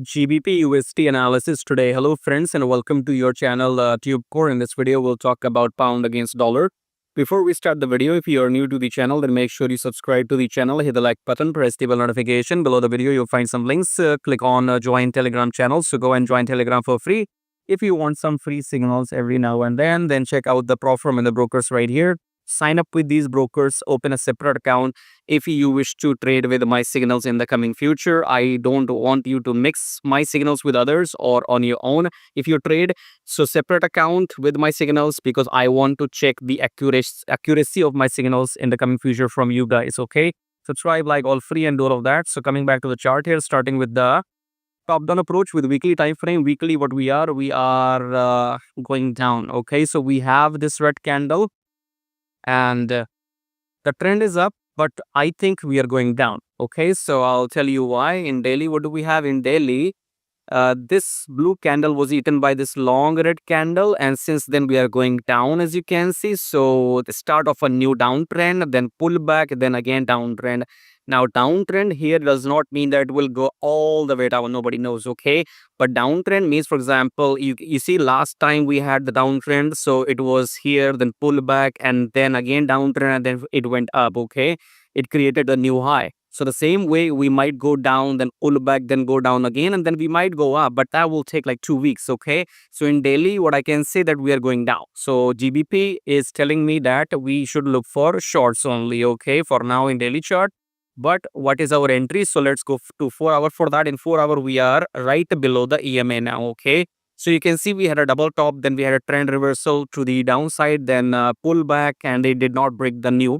GBPUSD analysis today. Hello friends and welcome to your channel TubeCore. In this video, we'll talk about pound against dollar. Before we start the video, if you are new to the channel, then make sure you subscribe to the channel, hit the like button, press the bell notification. Below the video, you'll find some links. Click on join Telegram channel. So go and join Telegram for free. If you want some free signals every now and then check out the platform and the brokers right here. Sign up with these brokers, open a separate account if you wish to trade with my signals in the coming future. I don't want you to mix my signals with others or on your own if you trade. So separate account with my signals because I want to check the accuracy of my signals in the coming future from you guys, okay? Subscribe, like, all free and do all of that. So coming back to the chart here, starting with the top-down approach with weekly time frame. Weekly, what we are going down, okay? So we have this red candle and the trend is up, but I think we are going down. Okay, so I'll tell you why. In daily, what do we have in daily? This blue candle was eaten by this long red candle, and since then we are going down, as you can see. So the start of a new downtrend, then pullback, then again downtrend. Now downtrend here does not mean that it will go all the way down. Nobody knows, okay? But downtrend means, for example, you see last time we had the downtrend, so it was here, then pullback, and then again downtrend, and then it went up, okay? It created a new high. So the same way we might go down, then pull back, then go down again, and then we might go up, but that will take like 2 weeks, okay? So in daily, what I can say that we are going down. So GBP is telling me that we should look for shorts only, okay, for now in daily chart. But what is our entry? So let's go to 4 hour. For that, in 4 hour, we are right below the EMA now, okay? So you can see we had a double top, then we had a trend reversal to the downside, then pull back, and it did not break the new,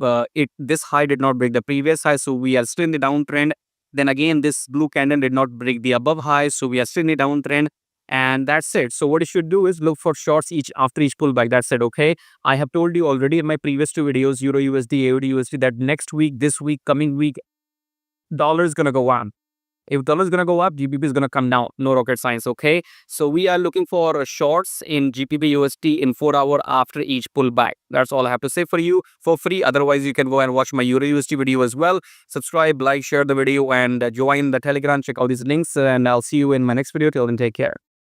this high did not break the previous high, so we are still in the downtrend. Then again, this blue candle did not break the above high, so we are still in the downtrend, and that's it. So what you should do is look for shorts after each pullback. That's it, okay? I have told you already in my previous 2 videos, Euro USD, AUD USD, that next week, this week, coming week, dollar is gonna go up. If dollar is going to go up, GBP is going to come down. No rocket science, okay? So we are looking for shorts in GBPUSD in 4 hour after each pullback. That's all I have to say for you for free. Otherwise, you can go and watch my Euro USD video as well. Subscribe, like, share the video, and join the Telegram. Check out these links, and I'll see you in my next video. Till then, take care.